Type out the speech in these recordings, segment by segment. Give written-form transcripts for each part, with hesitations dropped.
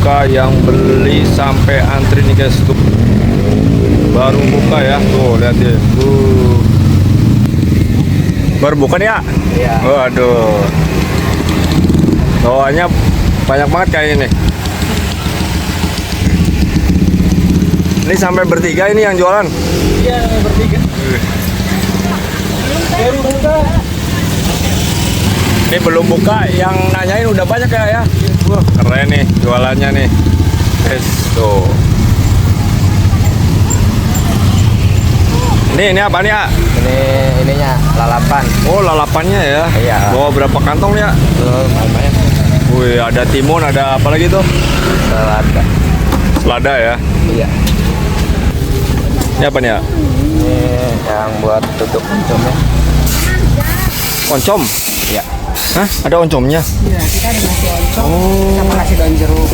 buka, yang beli sampai antri nih guys tuh. Baru buka ya, tuh lihat ya. Baru buka nih ya? Iya. Waduh. Bawahnya banyak banget kayaknya nih. Ini sampai bertiga ini yang jualan? Iya, bertiga. Baru buka. Ini belum buka, yang nanyain udah banyak ya? Wah, keren nih jualannya nih. Yes, tuh. Ini apa nih ya? Ininya lalapan. Oh, lalapannya ya? Iya. Bawa berapa kantong ya? Lumayan. Wih, ada timun, ada apa lagi tuh? Selada. Selada ya? Iya. Ini apa nih ya? Ini yang buat tutup oncomnya. Oncom? Iya. Hah? Ada oncomnya? Iya, kita ada nasi oncom Oh. sama nasi daun jeruk.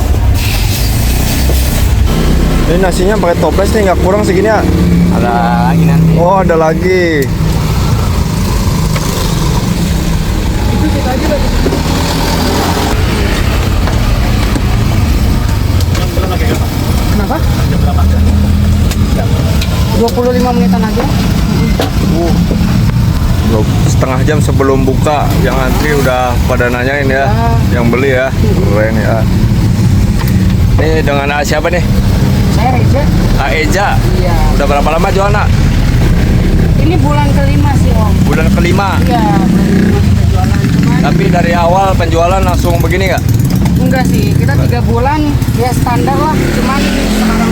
Ini nasinya pakai toples nih, nggak kurang segini ya? Ada lagi nanti. Oh, ada lagi. Itu kita aja lagi. Kenapa? 25 menitan aja. Setengah jam sebelum buka, yang antri udah pada nanyain ya, yang beli ya. Keren ya. Ini dengan siapa nih? Saya Reza. Aeja. Iya. Udah berapa lama jualan, Nak? Ini bulan kelima sih Om. Bulan kelima. Iya, bulan kelima kita jualan. Cuman Tapi dari awal penjualan langsung begini nggak? enggak sih, kita 3 bulan ya standar lah. Cuman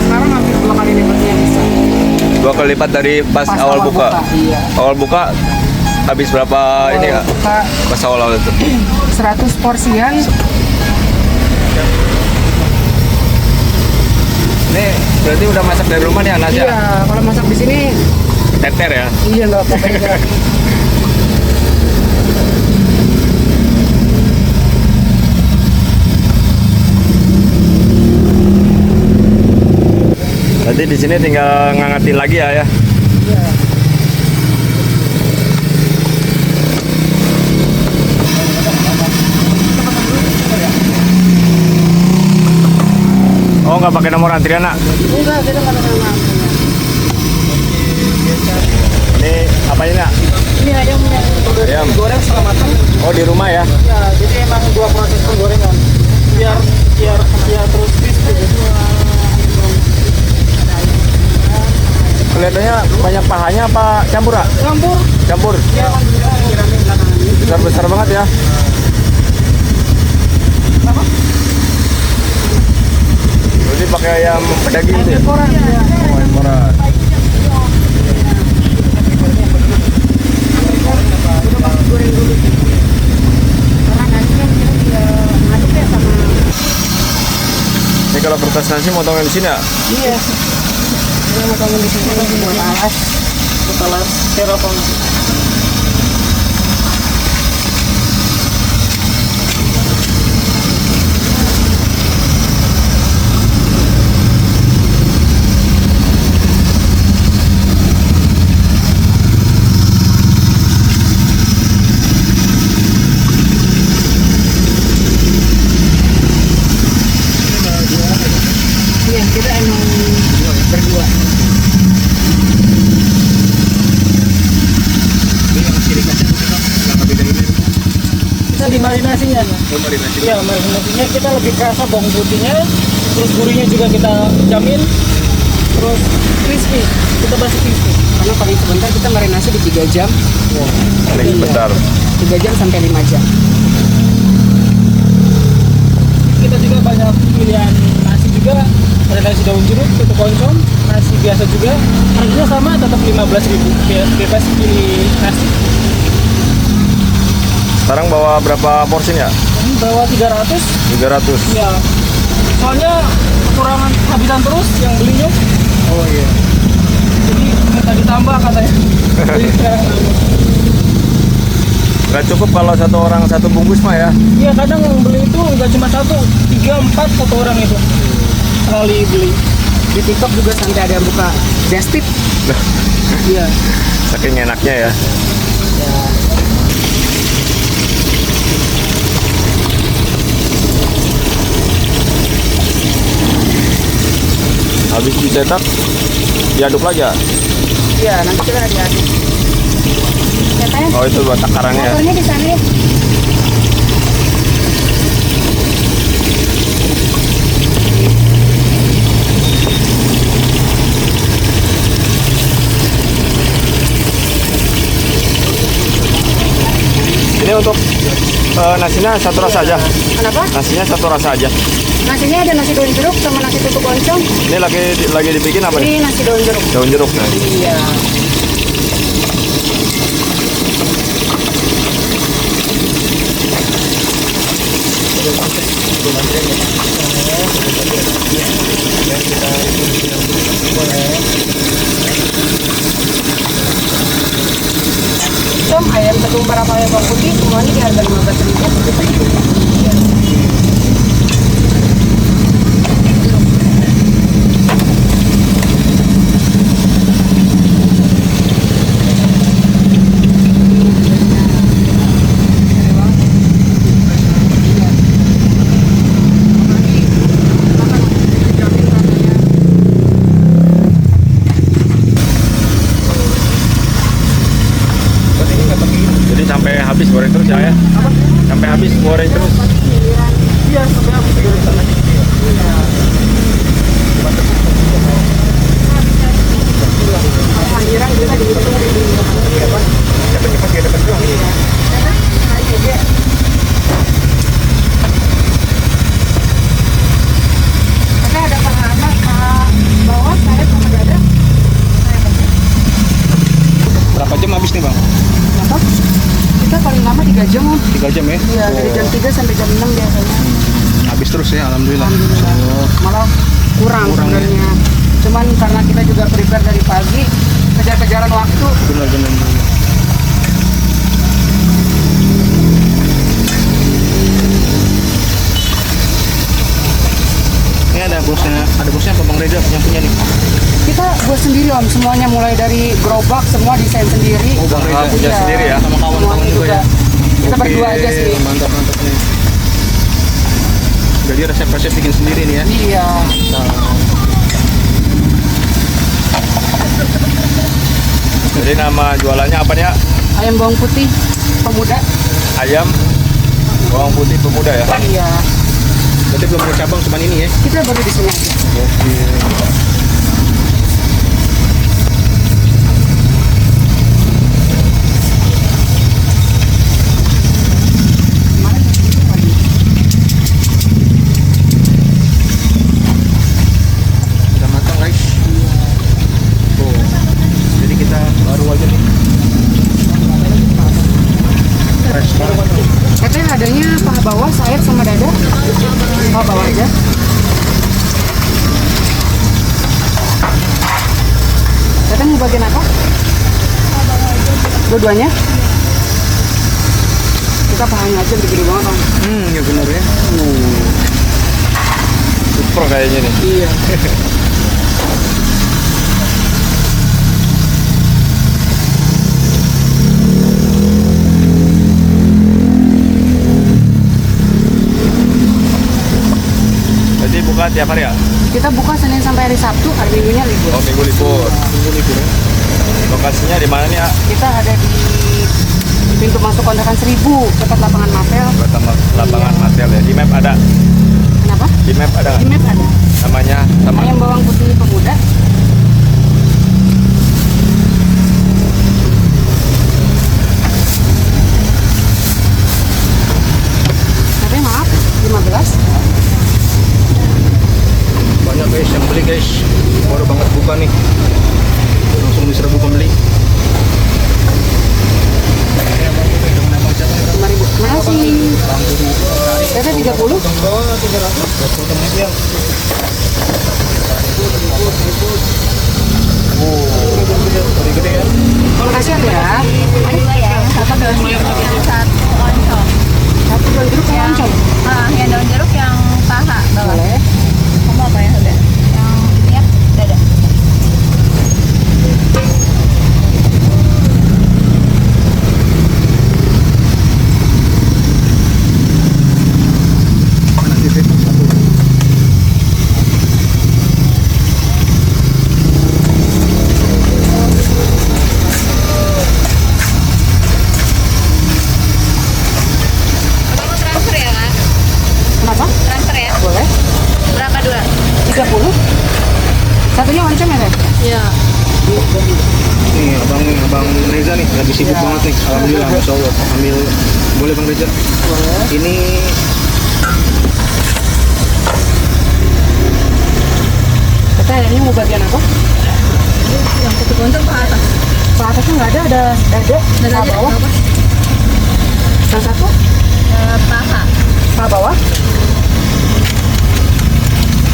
sekarang hampir 2 kali lipatnya bisa. 2 kali lipat dari pas awal buka. Iya. Awal buka habis berapa ini nggak? Buka Pas awal itu. 100 porsian. Ini berarti udah masak dari rumah nih Anas ya? Iya, kalau masak di sini Teter ya? iya nggak apa-apa. Jadi di sini tinggal ngangetin lagi ya. Iya. Oh, nggak pakai nomor antrian, Nak? Enggak, kita nggak ada nama. Ini apa ini, Nak? Ini ayam yang udah Ayam. digoreng setengah matang. Oh, di rumah ya? Ya, jadi emang 2 proses penggorengan. Biar terus crispy. Kelihatannya banyak pahanya apa campur, Nak? Campur. Campur. Ya, kirami belakangan ini. Besar-besar banget ya. Apa? Jadi pakai ayam pedaging gitu ya? Koran. Ya. Oh, ayam koran. Goreng dulu. Karena nasinya kita tinggal ngaduk ya sama. Ini kalau kertas nasi motongan di sini ya? Iya. Kita mau tanggung di sini buat alas. Setelah styrofoam. Iya, kita emang berdua. Kita di marinasinya. Iya, marinasinya kita lebih kerasa bawang putihnya, terus gurihnya juga kita jamin, terus crispy, kita basi crispy. Karena paling sebentar kita marinasi di 3 jam. Paling Iya. sebentar. 3 jam sampai 5 jam. Kita juga banyak pilihan nasi juga, ada nasi daun jeruk, tutuk oncom, nasi biasa juga, harganya sama tetap 15.000, bebas pilih nasi. Sekarang bawa berapa porsinya? Bawa 300, 300. ya. Soalnya kekurangan habisan terus yang belinya. Oh iya. Jadi minta ditambah katanya. Jadi sekarang nambah. Nggak cukup kalau satu orang satu bungkus mah ya? Iya, kadang yang beli itu nggak cuma 1, 3, 4 satu orang itu sekali beli. Di TikTok juga sampai ada yang buka just tip. Iya. Saking enaknya ya. Habis dicetak, diaduk lagi ya? Iya, nanti kita diaduk. Katanya Oh itu buat takarannya ya? motornya di sana ya. Ini untuk nasinya satu rasa aja. Kenapa? Nasinya satu rasa aja. Nasinya ada nasi daun jeruk sama nasi tutuk oncom. Ini lagi dibikin apa nih? Ini nasi daun jeruk. Daun jeruk nah. Iya. Tom, ayam ketumbar apa ayam bawang putih semuanya di harga 15.000. Jadi sampai habis goreng terus ya? Sampai habis goreng terus. Iya, sampai habis juga di sana. Panggilan bisa dihitung di Tapi ada paha bawah, sayap sama dada. Berapa jam habis nih bang? Apa? Kita paling lama 3 jam, Om. 3 jam ya? Iya, dari jam 3 sampai jam 6 biasanya. Habis terus ya, alhamdulillah. Alhamdulillah. Malah kurang Kurang ya? sebenarnya. Cuman karena kita juga prepare dari pagi, kejar-kejaran waktu. Benar-benar. Ini ada bosnya apa Bang Reza yang punya nih? Kita buat sendiri, Om, semuanya mulai dari gerobak semua desain sendiri. Oh, Bang Reza punya Iya. sendiri ya? Sama kawan-kawan Semuanya juga ya? Kita Oke, berdua aja sih. Mantap nih. Jadi resep-resep bikin sendiri nih ya? Iya. Jadi nama jualannya apa nih ya? Ayam bawang putih pemuda. Ayam bawang putih pemuda ya? Iya. Berarti belum ada cabang, cuman ini ya? Kita baru di sini aja. Udah matang guys. Tuh. Jadi kita baru aja nih. Fresh banget. Katanya adanya paha bawah, sayap sama dada. Paha bawah aja. Katanya mau bagian apa? Dua-duanya? Kita pahanya aja gede banget, Om. Ya benar ya. Super kayaknya nih. Iya. Jadi buka tiap hari ya? Kita buka Senin sampai hari Sabtu, hari Minggunya libur. Oh minggu libur. Lokasinya di mana nih ya? Kita ada di pintu masuk kontrakan 1000 dekat lapangan Mapel. Buat lapangan Martel ya. Di map ada. Kenapa? Di map ada Di nggak? map ada. Namanya sama. Ayam bawang putih pemuda. Tapi maaf, 15. Banyak guys yang beli guys. Baru banget buka nih. Langsung diserbu pembeli. 5.000. Makasih. Teteh 30. Gede-gede ya. Makasih ya. Dua ya, yang satu daun jeruk, yang satu oncom. Satu daun jeruk sama oncom. Yang daun jeruk yang paha bawah. Boleh. Kamu apa yang udah? Yang ini ya, dada. Mana sih satu? lagi sibuk Iya. banget nih. Alhamdulillah, masya Allah. Ambil boleh Bang Reza? Boleh. Ini Kita ini mau bagian apa? Yang kutu goncong ke atas. Ke atasnya nggak ada dada. Dan Ke aja bawah. apa? Yang satu Paha. ke bawah.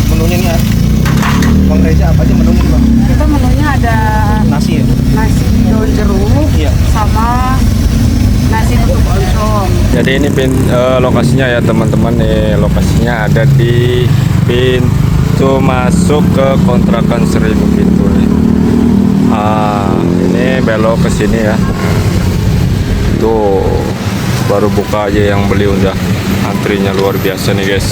menunya nih ya. Bang Reza apa aja menunya nih, Bang? Kita menunya ada Nasi ya? nasi daun jeruk Iya. sama nasi tutuk oncom. Jadi ini lokasinya ya teman-teman nih, lokasinya ada di pintu masuk ke kontrakan 1000 pintu nih. Ini belok ke sini ya. Tuh baru buka aja yang beli udah antrinya luar biasa nih guys.